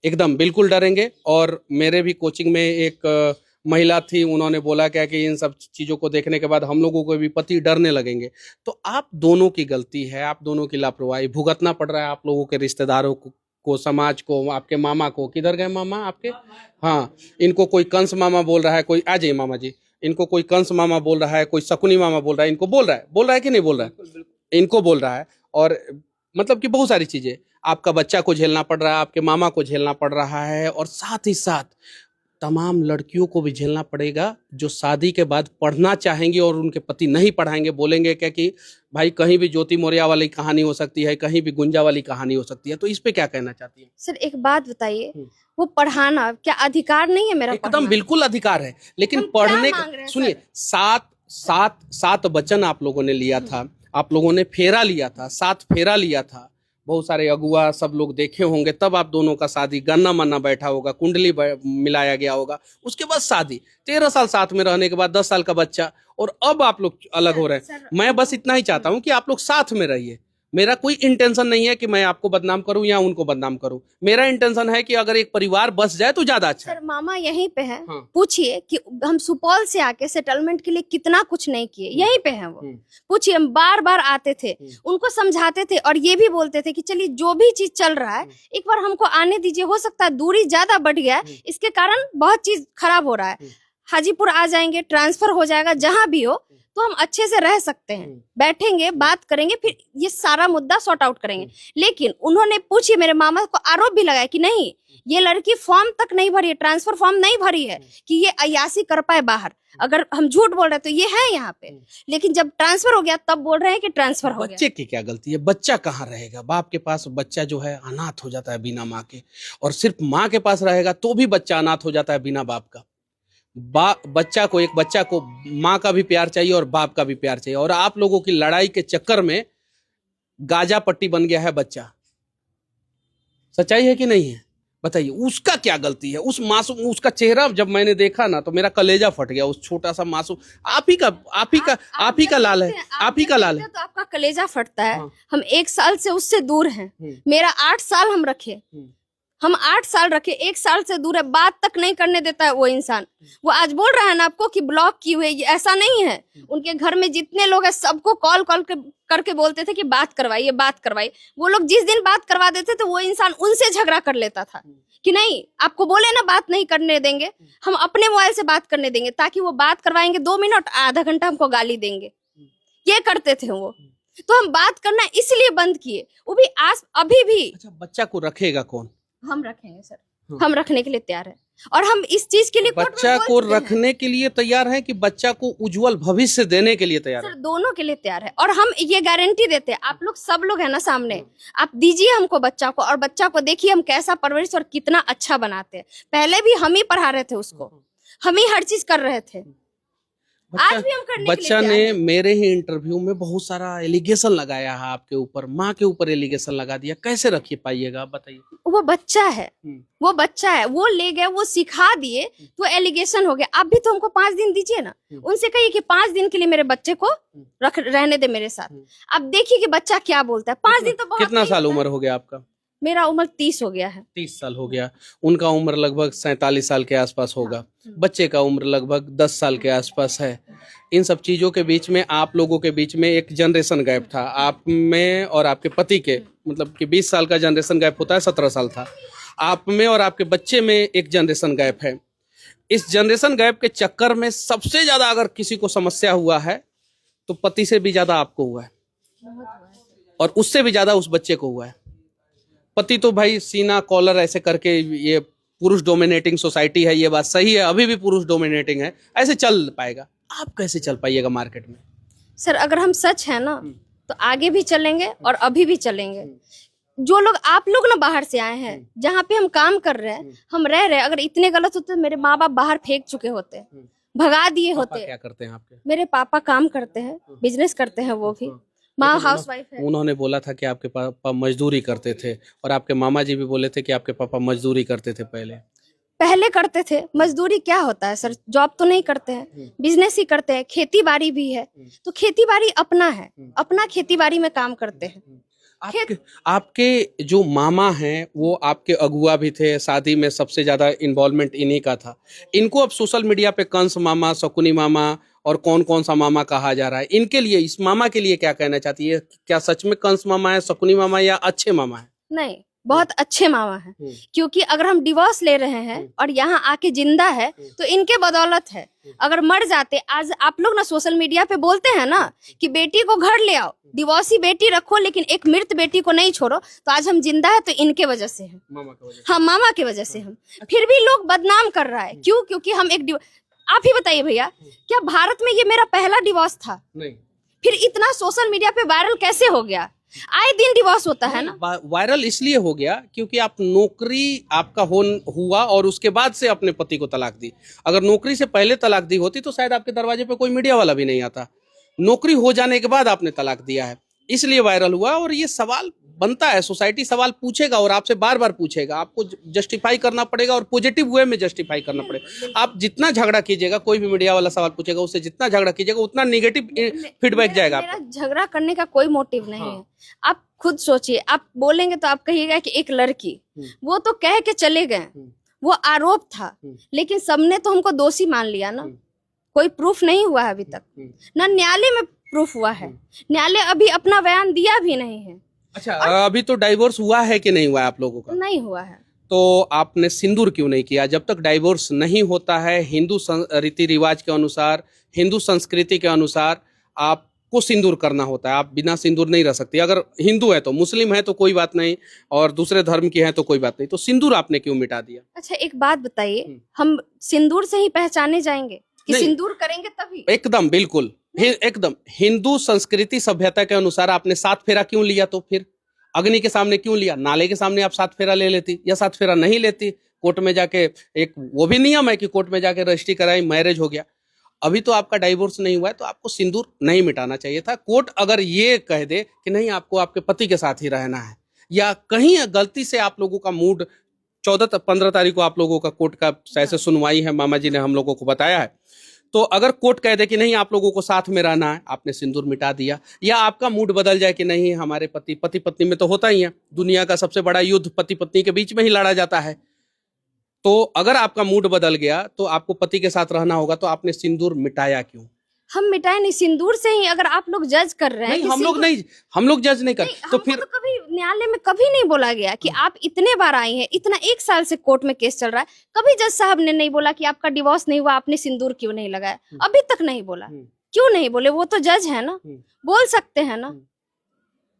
Speaker 1: एकदम बिल्कुल डरेंगे। और मेरे भी कोचिंग में एक महिला थी, उन्होंने बोला क्या कि इन सब चीज़ों को देखने के बाद हम लोगों को भी पति डरने लगेंगे। तो आप दोनों की गलती है, आप दोनों की लापरवाही भुगतना पड़ रहा है, आप लोगों के रिश्तेदारों को, समाज को, आपके मामा को। किधर गए मामा आपके? हाँ, इनको कोई कंस मामा बोल रहा है, कोई आ जाइए मामा जी, इनको कोई कंस मामा बोल रहा है, कोई शकुनी मामा बोल रहा है, इनको बोल रहा है कि नहीं बोल रहा है? इनको बोल रहा है। और मतलब कि बहुत सारी चीजें आपका बच्चा को झेलना पड़ रहा है, आपके मामा को झेलना पड़ रहा है, और साथ ही साथ तमाम लड़कियों को भी झेलना पड़ेगा जो शादी के बाद पढ़ना चाहेंगी और उनके पति नहीं पढ़ाएंगे। बोलेंगे क्या कि भाई कहीं भी ज्योति मौर्या वाली कहानी हो सकती है, कहीं भी गुंजा वाली कहानी हो सकती है। तो इस पे क्या कहना चाहती है?
Speaker 2: सर एक बात बताइए, वो पढ़ाना क्या अधिकार नहीं है मेरा?
Speaker 1: एकदम बिल्कुल अधिकार है, लेकिन पढ़ने का सुनिए, 7 वचन आप लोगों ने लिया था, आप लोगों ने फेरा लिया था, 7 फेरा लिया था, बहुत सारे अगुआ सब लोग देखे होंगे, तब आप दोनों का शादी गन्ना मन्ना बैठा होगा, कुंडली मिलाया गया होगा, उसके बाद शादी, 13 साल साथ में रहने के बाद 10 साल का बच्चा, और अब आप लोग अलग हो रहे हैं। मैं बस इतना ही चाहता हूं कि आप लोग साथ में रहिए। मेरा कोई इंटेंशन नहीं है कि मैं आपको बदनाम करूं या उनको बदनाम करूं। मेरा इंटेंशन है कि अगर एक परिवार बस जाए तो ज्यादा अच्छा है।
Speaker 2: सर मामा यहीं पे है,
Speaker 1: हाँ।
Speaker 2: पूछिए कि हम सुपौल से आके सेटलमेंट के लिए कितना कुछ नहीं किए, यहीं पे हैं वो। पूछिए, हम बार बार आते थे, उनको समझाते थे और ये भी बोलते थे कि चलिए जो भी चीज चल रहा है एक बार हमको आने दीजिए, हो सकता है दूरी ज्यादा बढ़ गया है, इसके कारण बहुत चीज खराब हो रहा है। हाजीपुर आ जाएंगे, ट्रांसफर हो जाएगा, जहां भी हो तो हम अच्छे से रह सकते हैं, बैठेंगे, बात करेंगे, फिर ये सारा मुद्दा सॉर्ट आउट करेंगे। लेकिन उन्होंने पूछिए, मेरे मामा को आरोप भी लगाया कि नहीं, ये लड़की फॉर्म तक नहीं भरी है, ट्रांसफर फॉर्म नहीं भरी है कि ये अय्यासी कर पाए बाहर। अगर हम झूठ बोल रहे तो ये है यहाँ पे, लेकिन जब ट्रांसफर हो गया तब बोल रहे हैं कि ट्रांसफर हो गया।
Speaker 1: बच्चे की क्या गलती है? बच्चा कहाँ रहेगा? बाप के पास बच्चा जो है अनाथ हो जाता है बिना माँ के, और सिर्फ माँ के पास रहेगा तो भी बच्चा अनाथ हो जाता है बिना बाप का। एक बच्चा को माँ का भी प्यार चाहिए और बाप का भी प्यार चाहिए, और आप लोगों की लड़ाई के चक्कर में गाजा पट्टी बन गया है बच्चा। सच्चाई है कि नहीं है? बताइए, उसका क्या गलती है? उस मासूम, उसका चेहरा जब मैंने देखा ना तो मेरा कलेजा फट गया। उस छोटा सा मासूम, आप ही का लाल है, आप ही का लाल है,
Speaker 2: तो आपका कलेजा फटता है। हाँ। हम 1 साल से उससे दूर हैं, मेरा 8 साल हम रखे, हम 8 साल रखे, 1 साल से दूर है, बात तक नहीं करने देता है वो इंसान। वो आज बोल रहा है ना आपको कि ब्लॉक की हुई, ऐसा नहीं है। उनके घर में जितने लोग हैं सबको कॉल करके बोलते थे कि बात करवाइए, बात करवाइए। वो लोग जिस दिन बात करवा देते थे वो इंसान उनसे झगड़ा कर लेता था कि नहीं, आपको बोले ना बात नहीं करने देंगे, हम अपने मोबाइल से बात करने देंगे, ताकि वो बात करवाएंगे 2 मिनट, आधा घंटा हमको गाली देंगे। ये करते थे वो, तो हम बात करना इसलिए बंद किए, वो भी आज अभी भी।
Speaker 1: अच्छा, बच्चा को रखेगा कौन?
Speaker 2: हम रखेंगे सर, हम रखने के लिए तैयार है, और हम इस चीज के लिए
Speaker 1: बच्चा को रखने के लिए तैयार है कि बच्चा को उज्जवल भविष्य देने के लिए तैयार है?
Speaker 2: सर दोनों के लिए तैयार है, और हम ये गारंटी देते हैं, आप लोग सब लोग है ना सामने, आप दीजिए हमको बच्चा को, और बच्चा को देखिए हम कैसा परवरिश और कितना अच्छा बनाते हैं। पहले भी हम ही पढ़ा रहे थे उसको, हम ही हर चीज कर रहे थे। आज भी हम करने के लिए
Speaker 1: बच्चा
Speaker 2: तैयार
Speaker 1: ने
Speaker 2: हैं।
Speaker 1: मेरे ही इंटरव्यू में बहुत सारा एलिगेशन लगाया है आपके ऊपर, माँ के ऊपर एलिगेशन लगा दिया, कैसे रखिए पाइएगा आप बताइए।
Speaker 2: वो बच्चा है,
Speaker 1: हम्म।
Speaker 2: वो बच्चा है, वो ले गए, वो सिखा दिए तो एलिगेशन हो गया। आप भी तो हमको 5 दिन दीजिए ना, उनसे कहिए कि 5 दिन के लिए मेरे बच्चे को रहने दे मेरे साथ। अब देखिए कि बच्चा क्या बोलता है। 5 दिन तो बहुत
Speaker 1: कितना
Speaker 2: नहीं
Speaker 1: साल
Speaker 2: होता है।
Speaker 1: उम्र हो गया आपका?
Speaker 2: मेरा उम्र 30 हो गया है।
Speaker 1: 30 साल हो गया। उनका उम्र लगभग 47 साल के आसपास होगा। बच्चे का उम्र लगभग 10 साल के आसपास है। इन सब चीजों के बीच में आप लोगों के बीच में एक जनरेशन गैप था, आप में और आपके पति के, मतलब कि 20 साल का जनरेशन गैप होता है, 17 साल था। आप में और आपके बच्चे में एक जनरेशन गैप है। इस जनरेशन गैप के चक्कर में सबसे ज्यादा अगर किसी को समस्या हुआ है तो पति से भी ज्यादा आपको हुआ है, और उससे भी ज्यादा उस बच्चे को हुआ है। पति तो भाई सीना कॉलर ऐसे करके, ये पुरुष डोमिनेटिंग सोसाइटी है, ये बात सही है, अभी भी पुरुष डोमिनेटिंग है, ऐसे चल पाएगा। आप कैसे चल पाइएगा मार्केट में?
Speaker 2: सर अगर हम सच है ना तो आगे भी चलेंगे और अभी भी चलेंगे। जो लोग आप लोग ना बाहर से आए हैं, जहाँ पे हम काम कर रहे हैं, हम रह रहे हैं, अगर इतने गलत होते तो मेरे माँ बाप बाहर फेंक चुके होते, भगा दिए होते।
Speaker 1: क्या करते हैं आपके?
Speaker 2: मेरे पापा काम करते हैं, बिजनेस करते हैं, वो भी। माँ हाउसवाइफ है।
Speaker 1: उन्होंने बोला था कि आपके पापा मजदूरी करते थे, और आपके मामा जी भी बोले थे कि आपके पापा मजदूरी करते थे
Speaker 2: पहले करते थे। मजदूरी क्या होता है सर? जॉब तो नहीं करते हैं, बिजनेस ही करते हैं, खेती बाड़ी भी है। तो खेती बाड़ी अपना है, अपना खेती बाड़ी में काम करते हैं।
Speaker 1: आपके जो मामा हैं वो आपके अगुआ भी थे, शादी में सबसे ज्यादा इन्वॉल्वमेंट इन्हीं का था। इनको अब सोशल मीडिया पे कंस मामा, शकुनी मामा और कौन कौन सा मामा कहा जा रहा है, इनके लिए, इस मामा के लिए क्या कहना चाहती है? क्या सच में कंस मामा है, शकुनी मामा, या अच्छे मामा है?
Speaker 2: नहीं, बहुत अच्छे मामा हैं। क्योंकि अगर हम डिवोर्स ले रहे हैं और यहाँ आके जिंदा है तो इनके बदौलत है। अगर मर जाते, आज आप लोग ना सोशल मीडिया पे बोलते हैं ना कि बेटी को घर ले आओ, डिवोर्सी बेटी रखो लेकिन एक मृत बेटी को नहीं छोड़ो, तो आज हम जिंदा है तो इनके वजह से है, हाँ मामा की वजह से हम। फिर भी लोग बदनाम कर रहा है, क्यों? क्योंकि हम एक आप ही बताइए भैया, क्या भारत में ये मेरा पहला डिवोर्स था?
Speaker 1: नहीं।
Speaker 2: फिर इतना सोशल मीडिया पे वायरल कैसे हो गया? आए दिन डिवोर्स होता है ना।
Speaker 1: वायरल इसलिए हो गया क्योंकि आप नौकरी आपका हुआ और उसके बाद से अपने पति को तलाक दी। अगर नौकरी से पहले तलाक दी होती तो शायद आपके दरवाजे पे कोई मीडिया वाला भी नहीं आता। नौकरी हो जाने के बाद आपने तलाक दिया है, इसलिए वायरल हुआ। और ये सवाल बनता है, सोसाइटी सवाल पूछेगा और आपसे बार बार पूछेगा, आपको जस्टिफाई करना पड़ेगा और पॉजिटिव वे में जस्टिफाई करना पड़ेगा। आप जितना झगड़ा कीजिएगा, कोई भी मीडिया वाला सवाल पूछेगा, उससे जितना झगड़ा कीजिएगा उतना नेगेटिव फीडबैक जाएगा।
Speaker 2: मेरा झगड़ा करने का कोई मोटिव नहीं है। आप खुद सोचिए, आप बोलेंगे तो आप कहिएगा कि एक लड़की, वो तो कह के चले गए, वो आरोप था, लेकिन सबने तो हमको दोषी मान लिया ना। कोई प्रूफ नहीं हुआ है अभी तक, ना न्यायालय में प्रूफ हुआ है। न्यायालय अभी अपना बयान दिया भी नहीं है।
Speaker 1: अच्छा, अभी तो डाइवोर्स हुआ है कि नहीं हुआ है आप लोगों का?
Speaker 2: नहीं हुआ है।
Speaker 1: तो आपने सिंदूर क्यों नहीं किया? जब तक डाइवोर्स नहीं होता है, हिंदू रीति रिवाज के अनुसार, हिंदू संस्कृति के अनुसार आपको सिंदूर करना होता है। आप बिना सिंदूर नहीं रह सकती। अगर हिंदू है तो, मुस्लिम है तो कोई बात नहीं, और दूसरे धर्म की है तो कोई बात नहीं। तो सिंदूर आपने क्यों मिटा दिया?
Speaker 2: अच्छा एक बात बताइए, हम सिंदूर से ही पहचाने जाएंगे कि सिंदूर करेंगे तभी?
Speaker 1: एकदम बिल्कुल, एकदम हिंदू संस्कृति सभ्यता के अनुसार आपने 7 फेरा क्यों लिया? तो फिर अग्नि के सामने क्यों लिया? नाले के सामने आप 7 फेरा ले लेती, या 7 फेरा नहीं लेती, कोर्ट में जाके, एक वो भी नियम है कि कोर्ट में जाके रजिस्ट्री कराई, मैरिज हो गया। अभी तो आपका डाइवोर्स नहीं हुआ है तो आपको सिंदूर नहीं मिटाना चाहिए था। कोर्ट अगर ये कह दे कि नहीं, आपको आपके पति के साथ ही रहना है, या कहीं गलती से आप लोगों का मूड 14-15 तारीख को आप लोगों का कोर्ट का ऐसे सुनवाई है, मामा जी ने हम लोगों को बताया है, तो अगर कोर्ट कह दे कि नहीं आप लोगों को साथ में रहना है, आपने सिंदूर मिटा दिया। या आपका मूड बदल जाए कि नहीं, हमारे पति पत्नी में तो होता ही है, दुनिया का सबसे बड़ा युद्ध पति पत्नी के बीच में ही लड़ा जाता है। तो अगर आपका मूड बदल गया तो आपको पति के साथ रहना होगा, तो आपने सिंदूर मिटाया क्यों?
Speaker 2: हम मिटाए नहीं, सिंदूर से ही। अगर आप लोग जज कर रहे हैं,
Speaker 1: नहीं, हम लोग जज नहीं कर, तो फिर
Speaker 2: तो कभी न्यायालय में कभी नहीं बोला गया कि आप इतने बार आई हैं, इतना 1 साल से कोर्ट में केस चल रहा है, कभी जज साहब ने नहीं बोला कि आपका डिवोर्स नहीं हुआ, आपने सिंदूर क्यों नहीं लगाया? अभी तक नहीं बोला। क्यों नहीं बोले? वो तो जज है ना, बोल सकते हैं ना।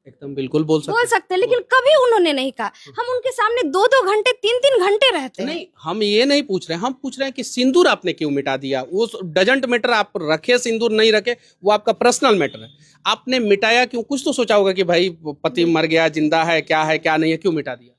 Speaker 1: एकदम बिल्कुल बोल
Speaker 2: सकते हैं, लेकिन कभी उन्होंने नहीं कहा। हम उनके सामने 2-2 घंटे 3-3 घंटे रहते हैं।
Speaker 1: नहीं, हम ये नहीं पूछ रहे हैं, हम पूछ रहे हैं कि सिंदूर आपने क्यों मिटा दिया? वो डजंट मैटर, आप रखे सिंदूर नहीं रखे, वो आपका पर्सनल मैटर है। आपने मिटाया क्यों? कुछ तो सोचा होगा कि भाई पति मर गया, जिंदा है क्या नहीं है, क्यों मिटा दिया?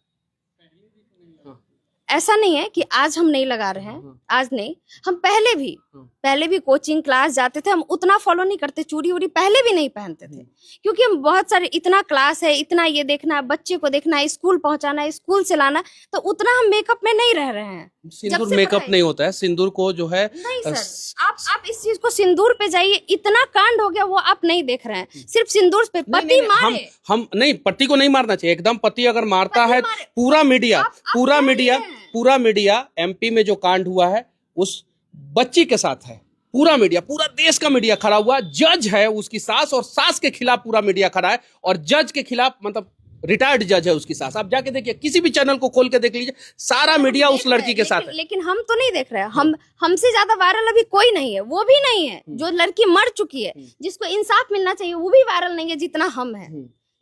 Speaker 2: ऐसा नहीं है कि आज हम नहीं लगा रहे हैं, आज नहीं, हम पहले भी पहले भी कोचिंग क्लास जाते थे, हम उतना फॉलो नहीं करते, चूड़ी उड़ी पहले भी नहीं पहनते थे, क्योंकि हम बहुत सारे, इतना क्लास है, इतना ये देखना है, बच्चे को देखना है, स्कूल पहुंचाना है, स्कूल से लाना, तो उतना हम मेकअप में नहीं रह रहे हैं।
Speaker 1: सिंदूर मेकअप नहीं होता है, सिंदूर को जो है
Speaker 2: नहीं सर, आप इस चीज को, सिंदूर पे जाइए, इतना कांड हो गया वो आप नहीं देख रहे हैं, सिर्फ सिंदूर पे पति मारे।
Speaker 1: हम नहीं, पति को नहीं मारना चाहिए एकदम। पति अगर मारता है, पूरा मीडिया एमपी में जो कांड हुआ है उस बच्ची के साथ है, पूरा मीडिया, पूरा देश का मीडिया खड़ा हुआ, जज है उसकी सास, और सास के खिलाफ पूरा मीडिया खड़ा है, और जज के खिलाफ, मतलब रिटायर्ड जज है उसकी सास। आप जाके देखिए, किसी भी चैनल को खोल के देख लीजिए, सारा मीडिया उस लड़की के साथ है।
Speaker 2: लेकिन हम तो नहीं देख रहे हैं, हमसे ज्यादा वायरल अभी कोई नहीं है, वो भी नहीं है, जो लड़की मर चुकी है, जिसको इंसाफ मिलना चाहिए, वो भी वायरल नहीं है जितना हम है,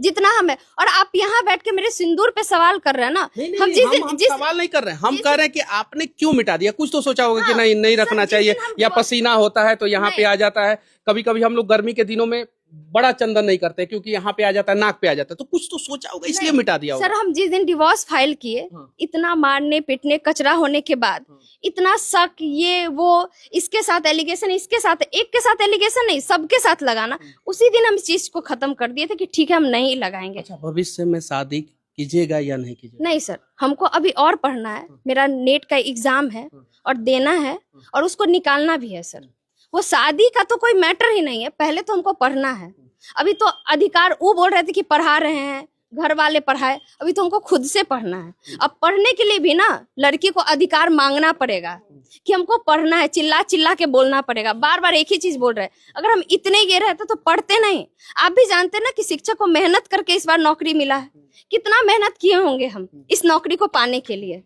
Speaker 2: जितना हम है। और आप यहाँ बैठ के मेरे सिंदूर पे सवाल कर रहे हैं ना,
Speaker 1: हम सवाल नहीं कर रहे हैं, हम कह रहे हैं कि आपने क्यों मिटा दिया। कुछ तो सोचा होगा कि नहीं रखना चाहिए, या पसीना होता है तो यहाँ पे आ जाता है। कभी कभी हम लोग गर्मी के दिनों में बड़ा चंदन नहीं करते क्योंकि यहाँ पे आ जाता है, नाक पे आ जाता है, तो कुछ तो सोचा होगा, इसलिए मिटा दिया होगा।
Speaker 2: सर, हम जिस दिन डिवोर्स फाइल किए, इतना मारने पीटने कचरा होने के बाद, इतना शक, ये वो, इसके साथ एलिगेशन, इसके साथ, एक के साथ एलिगेशन नहीं, सबके साथ लगाना, उसी दिन हम इस चीज को खत्म कर दिए थे कि ठीक है, हम नहीं लगाएंगे।
Speaker 1: अच्छा, भविष्य में शादी कीजिएगा या नहीं कीजिएगा?
Speaker 2: नहीं सर, हमको अभी और पढ़ना है, मेरा नेट का एग्जाम है और देना है, और उसको निकालना भी है सर। वो शादी का तो कोई मैटर ही नहीं है, पहले तो हमको पढ़ना है। अभी तो अधिकार, वो बोल रहे थे कि पढ़ा रहे हैं, घर वाले पढ़ाए, अभी तो हमको खुद से पढ़ना है। अब पढ़ने के लिए भी ना लड़की को अधिकार मांगना पड़ेगा कि हमको पढ़ना है, चिल्ला चिल्ला के बोलना पड़ेगा, बार बार एक ही चीज बोल रहे हैं। अगर हम इतने ये रहते तो पढ़ते नहीं। आप भी जानते ना कि शिक्षक को मेहनत करके इस बार नौकरी मिला है, कितना मेहनत किए होंगे हम इस नौकरी को पाने के लिए।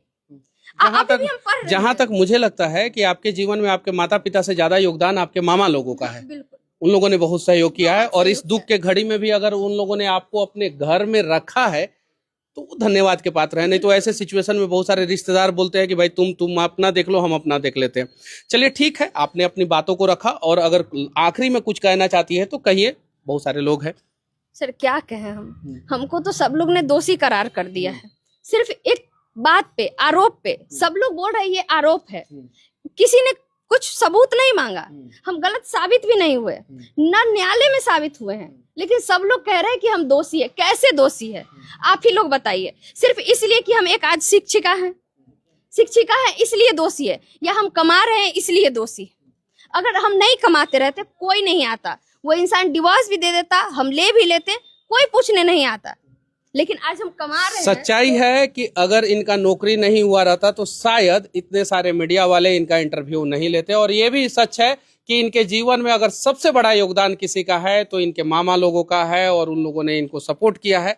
Speaker 1: जहाँ तक मुझे लगता है कि आपके जीवन में आपके माता पिता से ज्यादा योगदान आपके मामा लोगों का है। उन लोगों ने बहुत सहयोग किया है, और इस दुख के घड़ी में भी अगर उन लोगों ने आपको अपने घर में रखा है तो वो धन्यवाद के पात्र है। नहीं तो ऐसे सिचुएशन में बहुत सारे रिश्तेदार बोलते हैं कि भाई तुम अपना देख लो, हम अपना देख लेते हैं। चलिए ठीक है, आपने अपनी बातों को रखा, और अगर आखिरी में कुछ कहना चाहती है तो कहिए, बहुत सारे लोग हैं।
Speaker 2: सर क्या कहें हमको तो सब लोग ने दोषी करार कर दिया है, सिर्फ एक बात पे, आरोप पे। सब लोग बोल रहे हैं ये आरोप है, किसी ने कुछ सबूत नहीं मांगा, हम गलत साबित भी नहीं हुए, न न्यायालय में साबित हुए हैं, लेकिन सब लोग कह रहे हैं कि हम दोषी है। कैसे दोषी है आप ही लोग बताइए? सिर्फ इसलिए कि हम एक आज शिक्षिका है इसलिए दोषी है, या हम कमा रहे हैं इसलिए दोषी? अगर हम नहीं कमाते रहते, कोई नहीं आता, वो इंसान डिवोर्स भी दे देता, हम ले भी लेते, कोई पूछने नहीं आता। लेकिन आज हम कमा रहे हैं।
Speaker 1: सच्चाई है कि अगर इनका नौकरी नहीं हुआ रहता तो शायद इतने सारे मीडिया वाले इनका इंटरव्यू नहीं लेते। और ये भी सच है कि इनके जीवन में अगर सबसे बड़ा योगदान किसी का है तो इनके मामा लोगों का है, और उन लोगों ने इनको सपोर्ट किया है।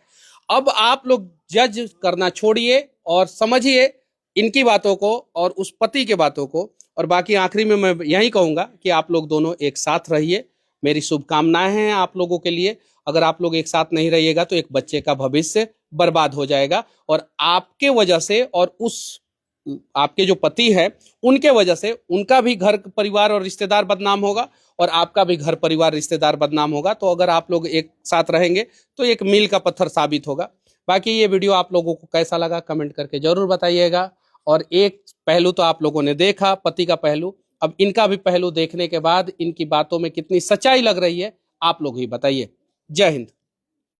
Speaker 1: अब आप लोग जज करना छोड़िए और समझिए इनकी बातों को और उस पति के बातों को। और बाकी आखिरी में मैं यही कहूंगा कि आप लोग दोनों एक साथ रहिए। मेरी शुभकामनाएं हैं आप लोगों के लिए। अगर आप लोग एक साथ नहीं रहिएगा तो एक बच्चे का भविष्य बर्बाद हो जाएगा, और आपके वजह से, और उस आपके जो पति है उनके वजह से उनका भी घर परिवार और रिश्तेदार बदनाम होगा, और आपका भी घर परिवार रिश्तेदार बदनाम होगा। तो अगर आप लोग एक साथ रहेंगे तो एक मील का पत्थर साबित होगा। बाकी ये वीडियो आप लोगों को कैसा लगा कमेंट करके जरूर बताइएगा। और एक पहलू तो आप लोगों ने देखा, पति का पहलू, अब इनका भी पहलू देखने के बाद इनकी बातों में कितनी सच्चाई लग रही है आप लोग ही बताइए। जय हिंद।